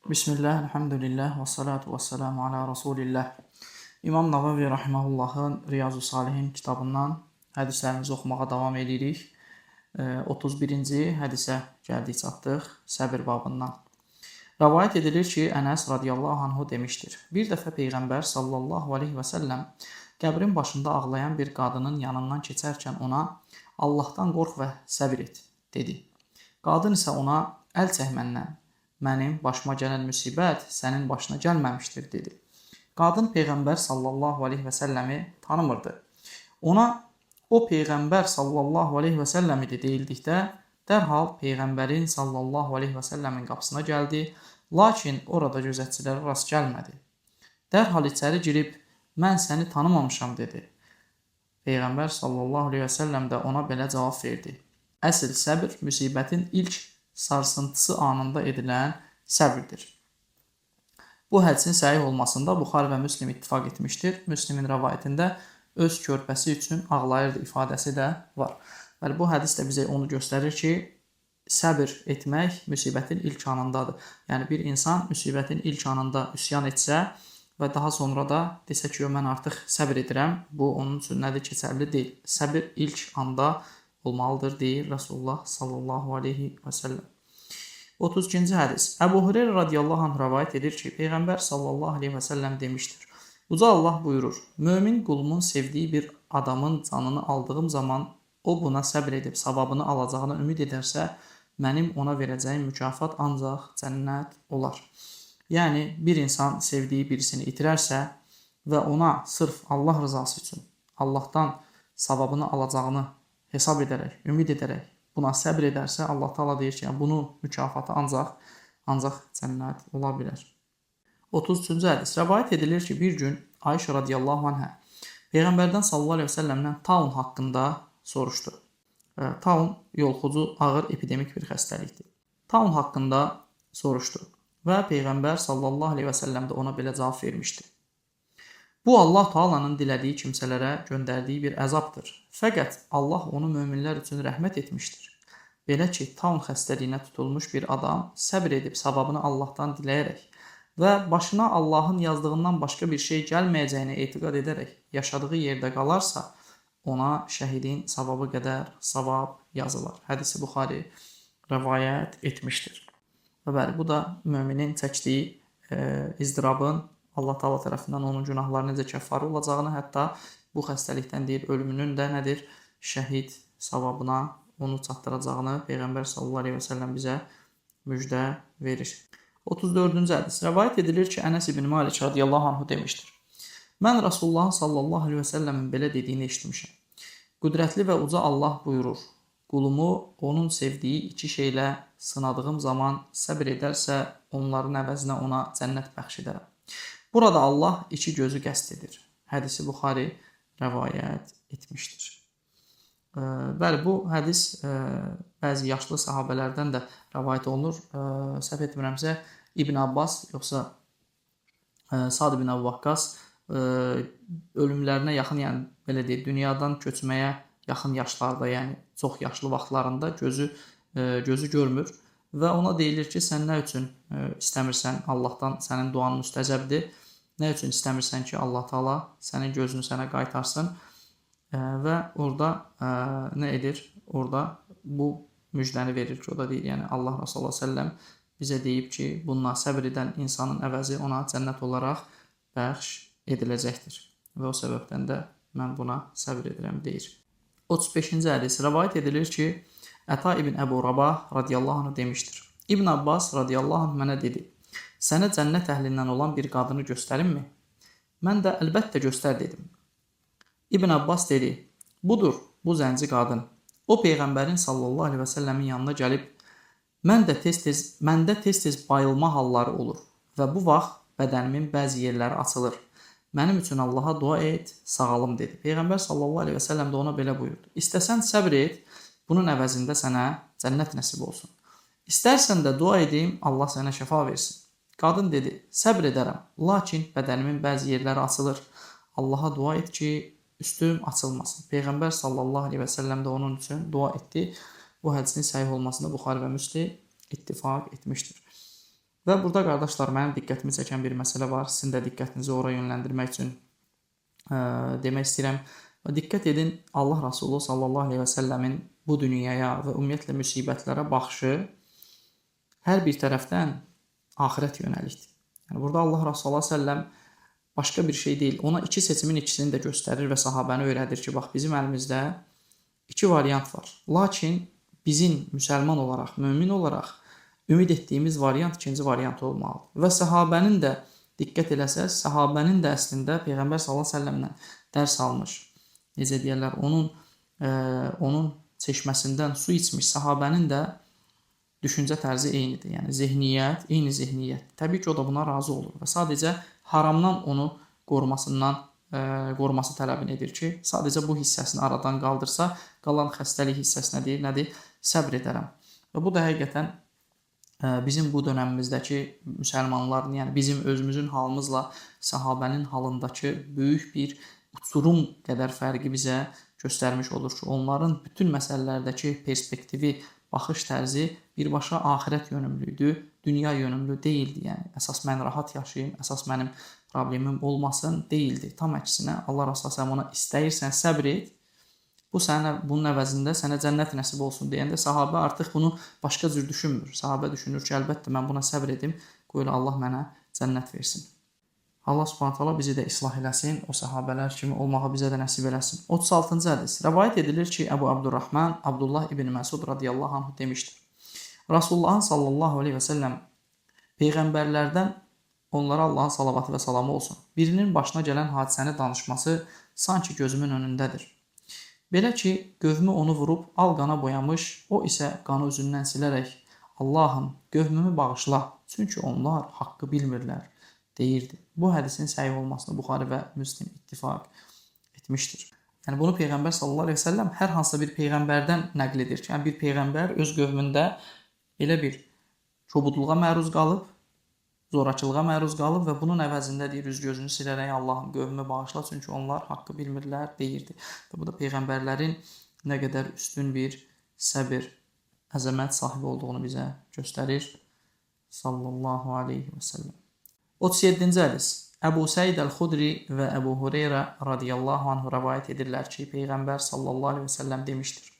Bismillah, elhamdülillah və salatu və selamu ala Rasulillah. İmam Navavi Rahimahullahın Riyazu Salihin kitabından hədislərimizi oxumağa davam edirik. 31-ci hədisə gəldik çatdıq səbir babından. Rəvayət edilir ki, Ənəs radiyallahu anhu demişdir. Bir dəfə Peyğəmbər sallallahu aleyhi və səlləm qəbrin başında ağlayan bir qadının yanından keçərkən ona Allahdan qorx və səbir et, dedi. Qadın isə ona əl çək məndən. Mənim başıma gələn müsibət sənin başına gəlməmişdir, dedi. Qadın Peyğəmbər sallallahu aleyhi və səlləmi tanımırdı. Ona o Peyğəmbər sallallahu aleyhi və səlləm idi deyildikdə, dərhal Peyğəmbərin sallallahu aleyhi və səlləmin qapısına gəldi, lakin orada gözətçilərə rast gəlmədi. Dərhal içəri girib, mən səni tanımamışam, dedi. Peyğəmbər sallallahu aleyhi və səlləm də ona belə cavab verdi. Əsl səbir müsibətin ilk sarsıntısı anında edilən səbirdir. Bu hədisin səhih olmasında Buxari və Müslim ittifaq etmişdir. Müslimin rəvayətində öz körpəsi üçün ağlayırdı ifadəsi də var. Və bu hədis də bizə onu göstərir ki, səbir etmək müsibətin ilk anındadır. Yəni bir insan müsibətin ilk anında üsyan etsə və daha sonra da desə ki, mən artıq səbir edirəm, bu onun üçün nədir, keçərli deyil. Səbir ilk anda olmalıdır, deyir Rasulullah sallallahu aleyhi və səlləm. 32-ci hədis. Əbu Hüreyrə radiyallahu anh rəvayət edir ki, Peyğəmbər sallallahu aleyhi və səlləm demişdir. Uca Allah buyurur, mömin qulumun sevdiyi bir adamın canını aldığım zaman o buna səbr edib savabını alacağına ümid edərsə, mənim ona verəcəyim mükafat ancaq cənnət olar. Yəni, bir insan sevdiyi birisini itirərsə və ona sırf Allah rızası üçün Allahdan savabını alacağını hesab edərək, ümid edərək buna səbr edərsə, Allah Taala deyir ki, bunun mükafatı ancaq cənnət ola bilər. 33-cü hədis. Rəvayət edilir ki, bir gün Ayşə radiyallahu anhə Peyğəmbərdən sallallahu aleyhi və səlləmdən taun haqqında soruşdu. Taun yolxucu ağır epidemik bir xəstəlikdir. Taun haqqında soruşdu və Peyğəmbər sallallahu aleyhi və səlləm də ona belə cavab vermişdi. Bu, Allah Taala'nın dilədiyi kimsələrə göndərdiyi bir əzabdır. Fəqət Allah onu möminlər üçün rəhmət etmişdir. Belə ki, taun xəstəliyinə tutulmuş bir adam səbr edib savabını Allahdan diləyərək və başına Allahın yazdığından başqa bir şey gəlməyəcəyini etiqad edərək yaşadığı yerdə qalarsa, ona şəhidin savabı qədər savab yazılar. Hədisi Buxari rəvayət etmişdir. Və bəli, bu da müminin çəkdiyi izdirabın Allah Taala tərəfindən onun günahları necə kəffarə olacağını, hətta bu xəstəlikdən deyir, ölümünün də nədir, şəhid savabına onu çatdıracağını Peyğəmbər sallallahu aleyhi və səlləm bizə müjdə verir. 34-cü hədis. Rəvayət edilir ki, Ənəs ibn Malik radiyallahu anhu demişdir. Mən Rasulullah sallallahu aleyhi və səlləmin belə dediyini eşitmişəm. Qüdrətli və uca Allah buyurur, qulumu onun sevdiyi iki şeylə sınadığım zaman səbr edərsə, onların əvəzinə ona cənnət bəxş edərəm. Burada Allah iki gözü qəsd edir. Hədisi Buxari rəvayət etmişdir. Bəli, bu hədis bəzi yaşlı sahabələrdən də rəvayət olunur. Səhv etmirəmsə, İbn Abbas yoxsa Sad ibn Əbu Vaqqas ölümlərinə yaxın, yəni belə deyək, dünyadan köçməyə yaxın yaşlarda, yəni çox yaşlı vaxtlarında gözü görmür və ona deyilir ki, sən nə üçün istəmirsən Allahdan, sənin duanın müstəcəbdir, nə üçün istəmirsən ki, Allah Taala sənin gözünü sənə qaytarsın və orada nə edir? Orada bu müjdəni verir ki, o da deyir, yəni Allah Rasulullah səlləm bizə deyib ki, bununla səbr edən insanın əvəzi ona cənnət olaraq bəxş ediləcəkdir və o səbəbdən də mən buna səbr edirəm, deyir. 35-ci hədis. Rəvayət edilir ki, Əta ibn Əbu Rabah radiyallahu anh demişdir. İbn Abbas radiyallahu anh mənə dedi, sənə cənnət əhlindən olan bir qadını göstərimmi? Mən də əlbəttə göstər dedim. İbn Abbas dedi, budur, bu zənci qadın. O Peyğəmbərin sallallahu aleyhi və səlləmin yanına gəlib, məndə tez-tez bayılma halları olur və bu vaxt bədənimin bəzi yerləri açılır. Mənim üçün Allaha dua et, sağalım, dedi. Peyğəmbər sallallahu aleyhi və səlləm də ona belə buyurdu. İstəsən səbr et, bunun əvəzində sənə cənnət nəsib olsun. İstərsən də dua edeyim, Allah sənə şəfa versin. Qadın dedi, səbr edərəm, lakin bədənimin bəzi yerləri açılır. Allaha dua et ki, üstüm açılmasın. Peyğəmbər sallallahu aleyhi və səlləm də onun üçün dua etdi. Bu hədisin səhih olmasında Buxari və Müslim ittifaq etmişdir. Və burada qardaşlar mənim diqqətimi çəkən bir məsələ var. Sizin də diqqətinizi ora yönləndirmək üçün demək istəyirəm. Və diqqət edin, Allah Rasulü sallallahu əleyhi və səlləmin bu dünyaya və ümumiyyətlə müsibətlərə baxışı hər bir tərəfdən axirət yönəlikdir. Yəni burada Allah Rasulü sallallahu əleyhi və səlləm başqa bir şey deyil. Ona iki seçimin ikisini də göstərir və sahabəni öyrədir ki, bax bizim əlimizdə iki variant var. Lakin bizim müsəlman olaraq, mömin olaraq ümid etdiyimiz variant ikinci variant olmalıdır. Və sahabənin də diqqət eləsəz, sahabənin də əslində Peyğəmbər sallallahu əleyhi və səlləmdən dərs almış. Necə deyirlər, onun çeşməsindən su içmiş sahabənin də düşüncə tərzi eynidir. Yəni zehniyyət, eyni zehniyyət. Təbii ki, o da buna razı olur və sadəcə haramdan onu qoruması tələbini edir ki, sadəcə bu hissəsini aradan qaldırsa, qalan xəstəlik hissəsinə deyir, nədir? Səbr edərəm. Və bu da həqiqətən bizim bu dönəmimizdəki müsəlmanların, yəni bizim özümüzün halımızla sahabənin halındakı böyük bir uçurum qədər fərqi bizə göstərmiş olur ki, onların bütün məsələlərdəki perspektivi, baxış tərzi birbaşa axirət yönümlüydü, dünya yönümlü deyildi. Yəni əsas mən rahat yaşayım, əsas mənim problemim olmasın deyildi. Tam əksinə Allah Rəsulü ona istəyirsən səbr et. Bunun əvəzində sənə cənnət nəsib olsun deyəndə sahabə artıq bunu başqa cür düşünmür. Sahabə düşünür ki, əlbəttə mən buna səbr edim, qoy Allah mənə cənnət versin. Allah Subhanahu taala bizi də islah eləsin, o sahabələr kimi olmağı bizə də nəsib eləsin. 36-cı hədis. Rəvayət edilir ki, Əbu Abdurrahman Abdullah ibn Məsud radiyallahu anh demişdir. Rasulullah sallallahu aleyhi və səlləm peyğəmbərlərdən onlara Allahın salavatı və salamı olsun. Birinin başına gələn hadisəni danışması sanki gözümün önündədir. Belə ki, qövmü onu vurub al qana boyamış, o isə qanı üzündən silərək Allahım, qövmümü bağışla, çünki onlar haqqı bilmirlər, deyirdi. Bu hədisin səhih olmasını Buxari və Müslim ittifaq etmişdir. Yəni bunu Peyğəmbər sallallahu əleyhi və səlləm hər hansısa bir peyğəmbərdən nəql edir ki, yəni bir peyğəmbər öz qövmündə elə bir kobudluğa məruz qalıb, zorakılığa məruz qalıb və bunun əvəzində deyir, üz-gözünü silərək Allahım qövmümü bağışla, çünki onlar haqqı bilmirlər, deyirdi. Və bu da peyğəmbərlərin nə qədər üstün bir səbir, əzəmət sahibi olduğunu bizə göstərir. Sallallahu aleyhi və səlləm. 37-ci hədis. Əbu Səid Əl-Xudri və Əbu Hüreyrə radiyallahu anh rəvayət edirlər ki, Peyğəmbər sallallahu aleyhi və səlləm demişdir.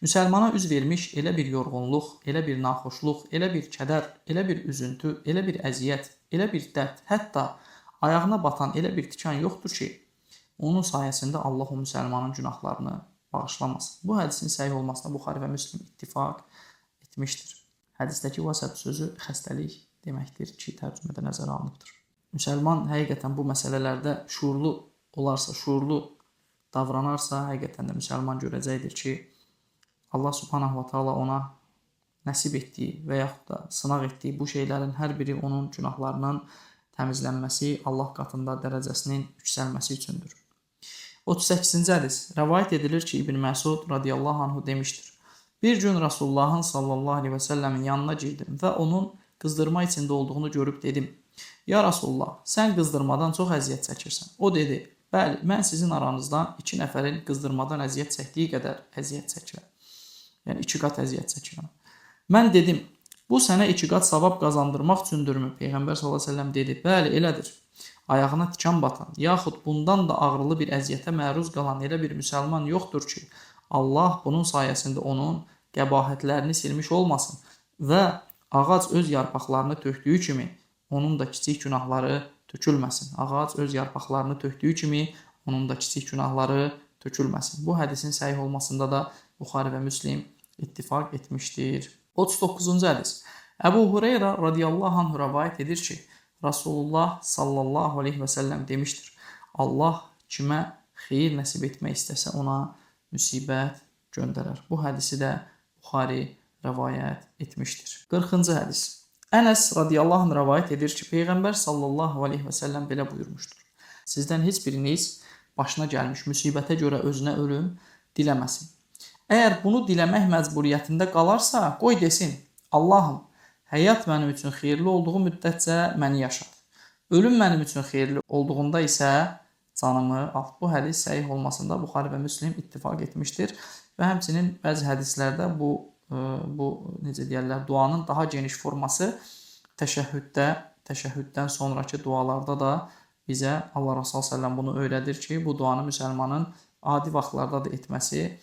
Müsəlmana üz vermiş elə bir yorğunluq, elə bir naxoşluq, elə bir kədər, elə bir üzüntü, elə bir əziyyət, elə bir dərd, hətta ayağına batan elə bir tikan yoxdur ki, onun sayəsində Allah o müsəlmanın günahlarını bağışlamasın. Bu hədisin səhih olmasına Buxari və Müslim ittifaq etmişdir. Hədisdəki vəsəb sözü xəstəlik deməkdir ki, tərcümədə nəzərə alınıbdır. Müsəlman həqiqətən bu məsələlərdə şuurlu olarsa, şuurlu davranarsa, həqiqətən də müsəlman görəcəkdir ki, Allah Subhanahu wa Taala ona nəsib etdiyi və yaxud da sınaq etdiyi bu şeylərin hər biri onun günahlarının təmizlənməsi, Allah qatında dərəcəsinin yüksəlməsi üçündür. 38-ci hədis. Rəvayət edilir ki, İbn Məsud radiyallahu anhu demişdir. Bir gün Rasulullahın sallallahu aleyhi və səlləmin yanına girdim və onun qızdırma içində olduğunu görüb dedim. Ya Rasulullah, sən qızdırmadan çox əziyyət çəkirsən. O dedi, bəli, mən sizin aranızdan 2 nəfərin qızdırmadan əziyyət çəkdiyi qədər əziyyət çəkirəm. Yəni 2 qat əziyyət çəkirəm. Mən dedim, bu sənə 2 qat savab qazandırmaq üçündürmü? Peyğəmbər sallallahu əleyhi və səlləm dedi, bəli, elədir. Ayağına tikan batan, yaxud bundan da ağrılı bir əziyyətə məruz qalan elə bir müsəlman yoxdur ki, Allah bunun sayəsində onun qəbahətlərini silmiş olmasın və ağac öz yarpaqlarını tökdüyü kimi onun da kiçik günahları tökülməsin. Ağac öz yarpaqlarını tökdüyü kimi onun da kiçik günahları tökülməsin. Bu hədisin səhih olmasında da Buxari və Müslim ittifaq etmişdir. 39-cu hədis. Əbu Hüreyrə radiyallahu anh rəvayət edir ki, Rasulullah sallallahu aleyhi və səlləm demişdir. Allah kimə xeyir nəsib etmək istəsə ona müsibət göndərər. Bu hədisi də Buxari rəvayət etmişdir. 40-cı hədis. Ənəs radiyallahu anh rəvayət edir ki, Peyğəmbər sallallahu aleyhi və səlləm belə buyurmuşdur. Sizdən heç biriniz başına gəlmiş müsibətə görə özünə ölüm diləməsin. Əgər bunu diləmək məcburiyyətində qalarsa, qoy desin, Allahım, həyat mənim üçün xeyirli olduğu müddətcə məni yaşat. Ölüm mənim üçün xeyirli olduğunda isə canımı al. Bu hədis səhih olmasında Buxari və Müslim ittifaq etmişdir və həmçinin bəzi hədislərdə bu necə deyirlər, duanın daha geniş forması təşəhhüddən sonrakı dualarda da bizə Allah Rəsulü sallallahu bunu öyrədir ki, bu duanı müsəlmanın adi vaxtlarda da etməsi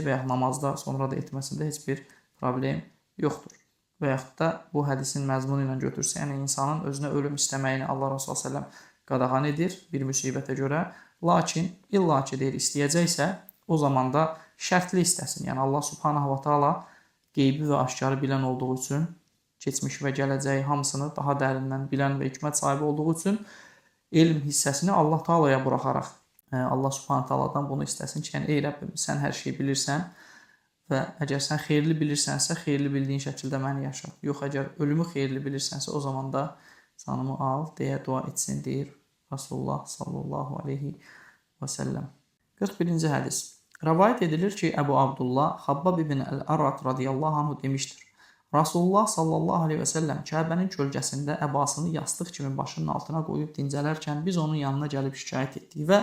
və ya namazda sonra da etməsində heç bir problem yoxdur. Və yaxud da bu hədisin məzmunu ilə götürsə, yəni insanın özünə ölüm istəməyini Allah Rəsulü sallallahu qadağan edir bir müsibətə görə, lakin illa ki deyir istəyəcəksə, o zaman da şərtli istəsin. Yəni Allah Subhanahu va Taala qeybi və aşkarı bilən olduğu üçün, keçmiş və gələcəyi hamısını daha dərindən bilən və hikmət sahibi olduğu üçün elm hissəsini Allah Taalaya buraxaraq Allah Subhanahu Taaladan bunu istəsin ki, yəni ey Rəbbim, sən hər şeyi bilirsən və əgər sən xeyirli bilirsənsə, xeyirli bildiyin şəkildə məni yaşat. Yox, əgər ölümü xeyirli bilirsənsə, o zaman da canımı al deyə dua etsin, deyir Rasulullah sallallahu aleyhi və səlləm. 41-ci hədis. Rəvayət edilir ki, Əbu Abdullah Xabbab ibn Əl-Arat radiyallahu anhu demişdir. Rasulullah sallallahu aleyhi və səlləm Kəbənin kölgəsində əbasını yastıq kimi başının altına qoyub dincələrkən biz onun yanına gəlib şikayət etdik və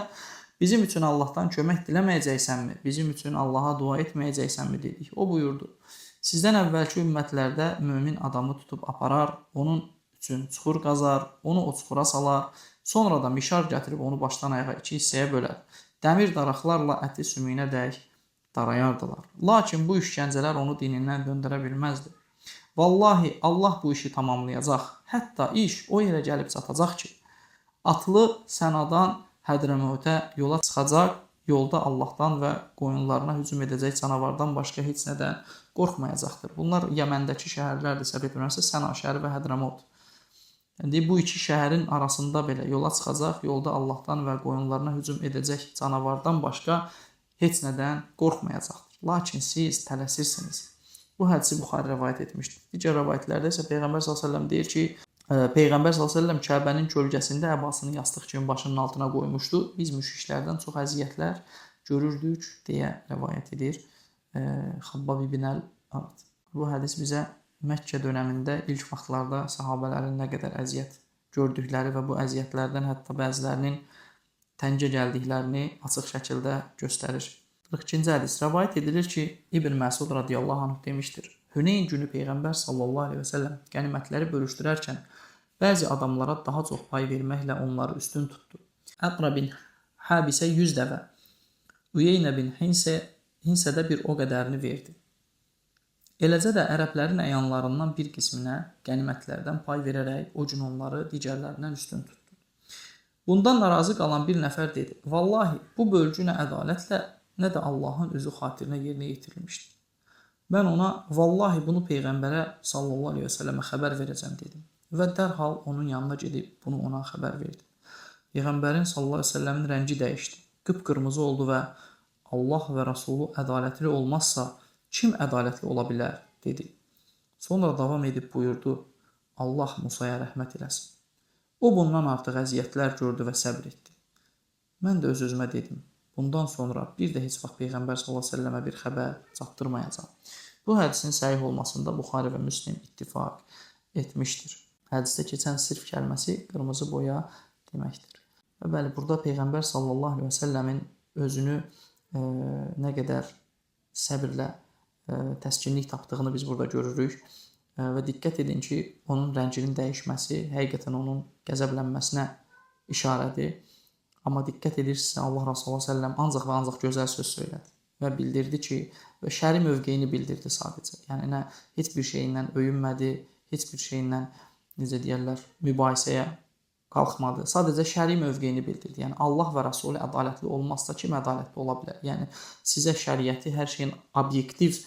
bizim üçün Allahdan kömək diləməyəcəksənmi? Bizim üçün Allaha dua etməyəcəksənmi dedik. O buyurdu, sizdən əvvəlki ümmətlərdə mömin adamı tutub aparar, onun üçün çuxur qazar, onu o çuxura salar, sonra da mişar gətirib onu başdan ayağa iki hissəyə bölər. Dəmir daraqlarla əti sümüyünə dək darayardılar. Lakin bu işgəncələr onu dinindən döndərə bilməzdi. Vallahi Allah bu işi tamamlayacaq. Hətta iş o yerə gəlib çatacaq ki, atlı Sənadan Hədrəmövtə yola çıxacaq, yolda Allahdan və qoyunlarına hücum edəcək canavardan başqa heç nədən qorxmayacaqdır. Bunlar Yəməndəki şəhərlərdir, səhv etmirəmsə, Səna şəhəri və Hədrəmövt. Yəni, bu iki şəhərin arasında belə yola çıxacaq, yolda Allahdan və qoyunlarına hücum edəcək canavardan başqa heç nədən qorxmayacaqdır. Lakin siz tələsirsiniz. Bu hədisi Buxari rəvayət etmişdir. Digər rəvayətlərdə isə Peyğəmbər s.ə.v deyir ki, Peyğəmbər s.ə.v Kəbənin kölgəsində əbasını yastıq kimi başının altına qoymuşdu. Biz müşriklərdən çox əziyyətlər görürdük deyə rəvayət edir Xabbab ibn Əl-Arat. Bu hədis bizə Məkkə dönəmində ilk vaxtlarda sahabələrin nə qədər əziyyət gördükləri və bu əziyyətlərdən hətta bəzilərinin təngə gəldiklərini açıq şəkildə göstərir. 42-ci hədis. Rəvayət edilir ki, İbn Məsud radiyallahu anh demişdir. Hüneyn günü Peyğəmbər sallallahu aleyhi və səlləm qənimətləri bölüşdürərkən bəzi adamlara daha çox pay verməklə onları üstün tutdu. Əqra bin Habisə 100 dəvə, Üyeynə bin Hinsə də bir o qədərini verdi. Eləcə də ərəblərin əyanlarından bir qisminə qənimətlərdən pay verərək o gün onları digərlərindən üstün tutdu. Bundan narazı qalan bir nəfər dedi, vallahi bu bölgü nə ədalətlə, nə də Allahın özü xatirinə yerinə yetirilmişdir. Mən ona, vallahi bunu Peyğəmbərə sallallahu aleyhi və səlləmə xəbər verəcəm dedim və dərhal onun yanına gedib bunu ona xəbər verdim. Peyğəmbərin sallallahu aleyhi və səlləmin rəngi dəyişdi, qıpqırmızı oldu və Allah və Rasulü ədalətli olmazsa, kim ədalətli ola bilər, dedi. Sonra davam edib buyurdu, Allah Musaya rəhmət eləsin. O bundan artıq əziyyətlər gördü və səbr etdi. Mən də öz-özümə dedim, bundan sonra bir də heç vaxt Peyğəmbər s.ə.və bir xəbər çatdırmayacam. Bu hədisin səhih olmasında Buxari və Müslim ittifaq etmişdir. Hədisdə keçən sirf kəlməsi qırmızı boya deməkdir. Və bəli, burada Peyğəmbər s.ə.v-in özünü nə qədər səbirlə təskinlik tapdığını biz burada görürük. Və diqqət edin ki, onun rənginin dəyişməsi həqiqətən onun qəzəblənməsinə işarədir. Amma diqqət edirsinizsə, Allah Rasulü s.ə.v ancaq və ancaq gözəl söz söylədi və bildirdi ki, və şəri mövqeyini bildirdi sadəcə. Yəni, nə, heç bir şeyindən öyünmədi, heç bir şeyindən, necə deyərlər, mübahisəyə qalxmadı. Sadəcə şəri mövqeyini bildirdi. Yəni, Allah və Rasulü ədalətli olmazsa kim ədalətli ola bilər? Yəni, sizə şəriəti, hər şeyin obyektiv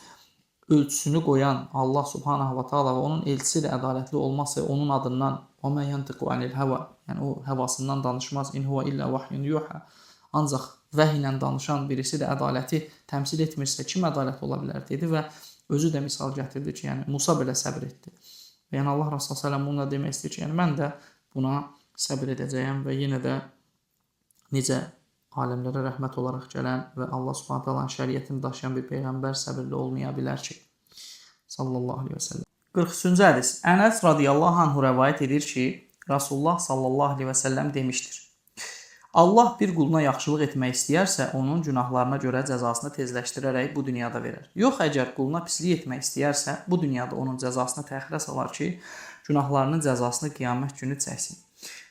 ölçüsünü qoyan Allah Subhanahu wa Taala və onun elçisi də ədalətli olmazsa onun adından o mə yantiqu anil hava, yəni o həvasından danışmaz. İn huwa illə vahyun yuha. Ancaq vəhy ilə danışan birisi də ədaləti təmsil etmirsə kim ədalətli ola bilər dedi və özü də misal gətirdi ki, yəni Musa belə səbr etdi. Və yəni Allah Rasulü sallallahu əleyhi və səlləm bununla demək istəyir ki, yəni mən də buna səbr edəcəyəm və yenə də necə aləmlərə rəhmət olaraq gələn və Allah Subhanahu taalanın şəriətini daşıyan bir peyğəmbər səbirli olmaya bilər ki, sallallahu aleyhi və səlləm. 43-cü hədis. Ənəs radiyallahu anhu rəvayət edir ki, Rasulullah sallallahu aleyhi və səlləm demişdir. Allah bir quluna yaxşılıq etmək istəyərsə, onun günahlarına görə cəzasını tezləşdirərək bu dünyada verər. Yox, əgər quluna pislik etmək istəyərsə, bu dünyada onun cəzasını təxirə salar ki, günahlarının cəzasını qiyamət günü çəksin.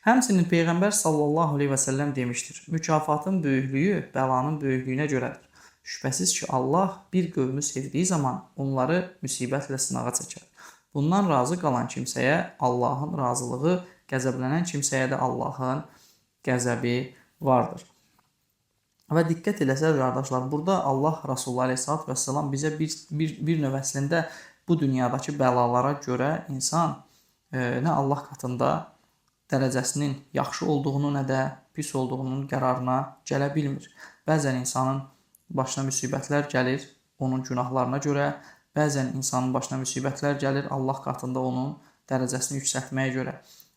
Həmçinin Peyğəmbər sallallahu əleyhi və səlləm demişdir: "Mükafatın böyüklüyü bəlanın böyüklüyünə görədir. Şübhəsiz ki, Allah bir qövmü sevdiyi zaman onları müsibətlə sınağa çəkər. Bundan razı qalan kimsəyə Allahın razılığı, qəzəblənən kimsəyə də Allahın qəzəbi vardır." Və diqqət eləsəz qardaşlar, burada Allah Rasulullah Aleyhisselatü Vesselam bizə bir növ əslində bu dünyadakı bəlalara görə insan nə Allah katında dərəcəsinin yaxşı olduğunu, nə də pis olduğunun qərarına gələ bilmir. Bəzən insanın başına müsibətlər gəlir onun günahlarına görə, bəzən insanın başına müsibətlər gəlir Allah katında onun dərəcəsini yüksəltməyə görə.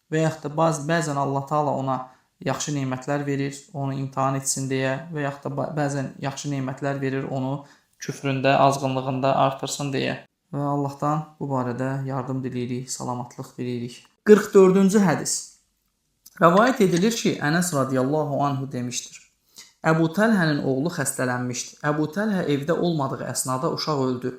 Və yaxud da bəzən Allah Taala ona yaxşı nemətlər verir, onu imtahan etsin deyə və yaxud da bəzən yaxşı nemətlər verir, onu küfründə, azğınlığında artırsın deyə. Və Allahdan bu barədə yardım diləyirik, salamatlıq diləyirik. 44-cü hədis. Rəvayət edilir ki, Ənəs radiyallahu anhu demişdir: Əbu Təlhənin oğlu xəstələnmişdi. Əbu Təlhə evdə olmadığı əsnada uşaq öldü.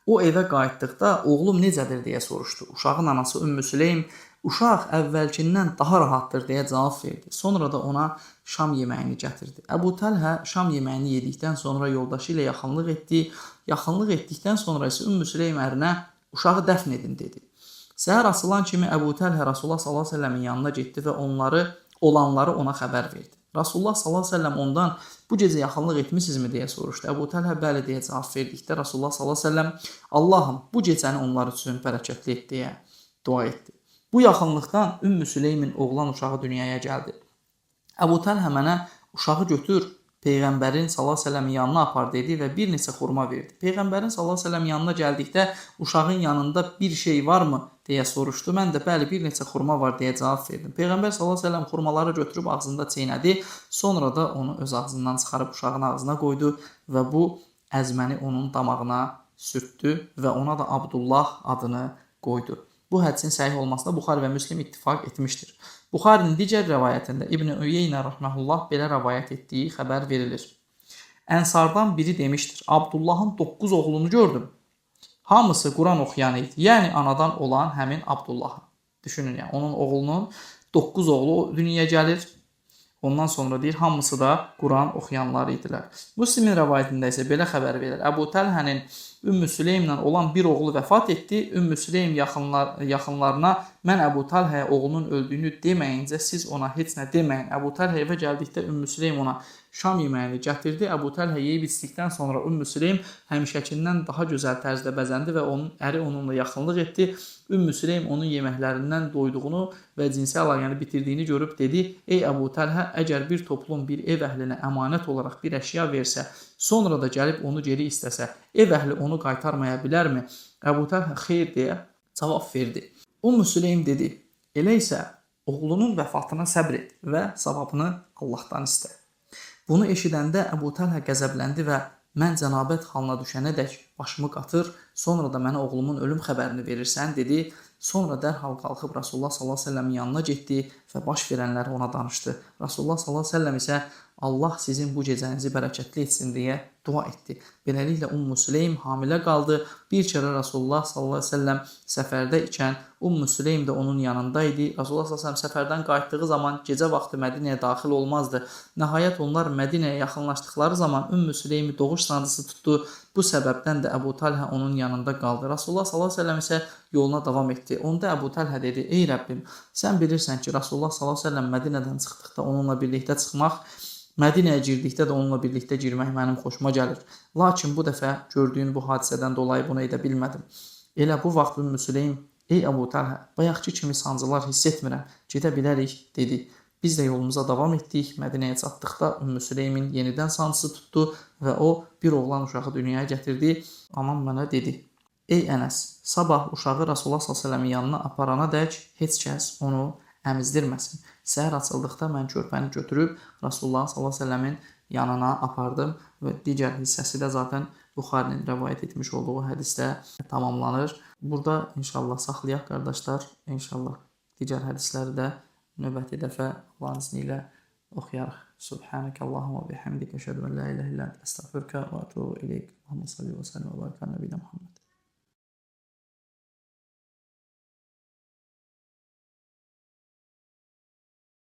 O evə qayıtdıqda oğlum necədir deyə soruşdu. Uşağın anası Ümmü Süleym uşaq əvvəlkindən daha rahatdır deyə cavab verdi. Sonra da ona şam yeməyini gətirdi. Əbu Təlhə şam yeməyini yedikdən sonra yoldaşı ilə yaxınlıq etdi. Yaxınlıq etdikdən sonra isə Ümmü Süleym ərinə uşağı dəfn edin dedi. Səhər açılan kimi Əbu Təlhə Rasulullah sallallahu əleyhi və səlləmin yanına getdi və olanları ona xəbər verdi. Rasulullah sallallahu əleyhi və səlləm ondan bu gecə yaxınlıq etmisinizmi deyə soruşdu. Əbu Təlhə bəli deyə cavab verdikdə Rasulullah sallallahu əleyhi və səlləm Allahım bu gecəni onlar üçün bərəkətli et deyə dua etdi. Bu yaxınlıqdan Ümmü Süleymin oğlan uşağı dünyaya gəldi. Əbu Təlhə mənə uşağı götür, Peyğəmbərin sallallahu əleyhi və səlləmin yanına apar dedi və bir neçə xurma verdi. Peyğəmbərin sallallahu əleyhi və səlləm yanına gəldikdə uşağın yanında bir şey varmı deyə soruşdu. Mən də bəli bir neçə xurma var deyə cavab verdim. Peyğəmbər sallallahu əleyhi və səlləm xurmaları götürüb ağzında çeynədi, sonra da onu öz ağzından çıxarıb uşağın ağzına qoydu və bu əzməni onun damağına sürtdü və ona da Abdullah adını qoydu. Bu hədisin səhih olmasına Buxari və Müslim ittifaq etmişdir. Buxarinin digər rəvayətində İbn Üyeynə rəhməhullah belə rəvayət etdiyi xəbər verilir. Ənsardan biri demişdir: Abdullahın 9 oğlunu gördüm. Hamısı Quran oxuyan idi. Yəni anadan olan həmin Abdullahın. Düşünün, yəni onun oğlunun 9 oğlu dünyaya gəlir. Ondan sonra deyir, hamısı da Quran oxuyanlar idilər. Müslimin rəvayətində isə belə xəbər verir. Əbu Təlhənin Ümmü Süleymlə olan bir oğlu vəfat etdi. Ümmü Süleym yaxınlarına mən Əbu Təlhəyə oğlunun öldüyünü deməyincə siz ona heç nə deməyin. Əbu Təlhə evə gəldikdə Ümmü Süleym ona şam yeməyini gətirdi. Əbu Təlhə yeyib içdikdən sonra Ümmü Süleym həmişəkindən daha gözəl tərzdə bəzəndi və onun əri onunla yaxınlıq etdi. Ümmü Süleym onun yeməklərindən doyduğunu və cinsi əlaqəni bitirdiyini görüb dedi: Ey Əbu Təlhə, əgər bir toplum bir ev əhlinə əmanət olaraq bir əşya versə, sonra da gəlib onu geri istəsə, ev əhli onu qaytarmaya bilərmi? Əbu Təlhə xeyr deyə cavab verdi. Ümmü Süleym dedi: Elə isə oğlunun vəfatına səbr et və savabını Allahdan istə. Bunu eşidəndə Əbu Təlhə qəzəbləndi və mən cənabət halına düşənədək başımı qatır, sonra da mənə oğlumun ölüm xəbərini verirsən dedi. Sonra dərhal qalxıb Rasulullah sallallahu əleyhi və səlləmin yanına getdi və baş verənləri ona danışdı. Rasulullah sallallahu əleyhi və səlləm isə Allah sizin bu gecənizi bərəkətli etsin deyə dua etdi. Beləliklə Ümmü Süleym hamilə qaldı. Bir kərə Rasulullah sallallahu əleyhi və səlləm səfərdə ikən Ümmü Süleym də onun yanında idi. Rasulullah sallallahu əleyhi və səlləm səfərdən qayıtdığı zaman gecə vaxtı Mədinəyə daxil olmazdı. Nəhayət onlar Mədinəyə yaxınlaşdıqları zaman Ümmü Süleymi doğuş sancısı tutdu. Bu səbəbdən də Əbu Təlhə onun yanında qaldı. Rasulullah sallallahu əleyhi və səlləm isə yoluna davam etdi. Onda Əbu Təlhə dedi: Ey Rəbbim, sən bilirsən ki, Rasulullah sallallahu əleyhi və səlləm Mədinədən çıxdıqda onunla birlikdə çıxmaq, Mədinəyə girdikdə də onunla birlikdə girmək mənim xoşuma gəlir. Lakin bu dəfə gördüyün bu hadisədən dolayı bunu edə bilmədim. Elə bu vaxt Ümmü Süleym: Ey Əbu Təlhə, bayaqki kimi sancılar hiss etmirəm, gedə bilərik dedi. Biz də yolumuza davam etdik. Mədinəyə çatdıqda Ümmü Süleymin yenidən sancısı tutdu və o bir oğlan uşağı dünyaya gətirdi. Anam mənə dedi: Ey Ənəs, sabah uşağı Rasulullah sallallahu əleyhi və səlləmin yanına aparana dək heç kəs onu əmizdirməsin. Səhər açıldıqda mən körpəni götürüb Rasulullah sallallahu əleyhi və səlləmin yanına apardım və digər hissəsi də zaten Buxarinin rəvayət etmiş olduğu hədisdə tamamlanır. Burada inşallah saxlayaq qardaşlar. İnşallah digər hədisləri də növbəti dəfə Allahın izni ilə oxuyarıq. Subhanəkəllahumma və bihamdik, əşhədu an la ilaha illa ente, əstəğfiruka və etûbu ileyk. Allahumma salli və səlim və barik alə nəbiyyinə Muhammed.